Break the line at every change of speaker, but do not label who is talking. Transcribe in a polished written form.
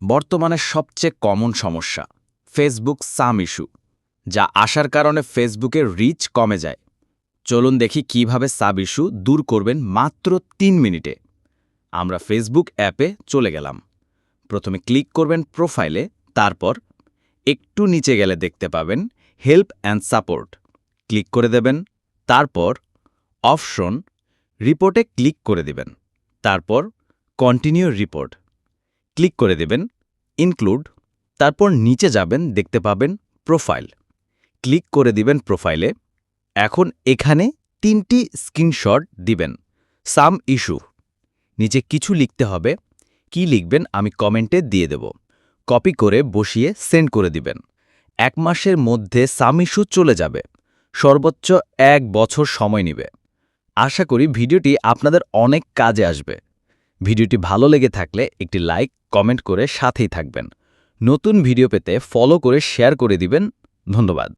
বর্তমানে সবচেয়ে কমন সমস্যা ফেসবুক সাম ইস্যু, যা আসার কারণে ফেসবুকের রিচ কমে যায়। চলুন দেখি কিভাবে সাব ইস্যু দূর করবেন মাত্র ৩ মিনিটে। আমরা ফেসবুক অ্যাপে চলে গেলাম। প্রথমে ক্লিক করবেন প্রোফাইলে, তারপর একটু নিচে গেলে দেখতে পাবেন হেল্প অ্যান্ড সাপোর্ট। ক্লিক করে দেবেন, তারপর অপশন রিপোর্টে ক্লিক করে দিবেন, তারপর কন্টিনিউ রিপোর্ট ক্লিক করে দেবেন, ইনক্লুড, তারপর নিচে যাবেন, দেখতে পাবেন প্রোফাইল। ক্লিক করে দিবেন প্রোফাইলে। এখন এখানে ৩টি স্ক্রিনশট দিবেন। সাম ইস্যু নিচে কিছু লিখতে হবে। কি লিখবেন আমি কমেন্টে দিয়ে দেব। কপি করে বসিয়ে সেন্ড করে দিবেন। ১ মাসের মধ্যে সাম ইস্যু চলে যাবে। সর্বোচ্চ ১ বছর সময় নেবে। আশা করি ভিডিওটি আপনাদের অনেক কাজে আসবে। ভিডিওটি ভালো লেগে থাকলে একটি লাইক, কমেন্ট করে সাথেই থাকবেন। নতুন ভিডিও পেতে ফলো করে শেয়ার করে দিবেন। ধন্যবাদ।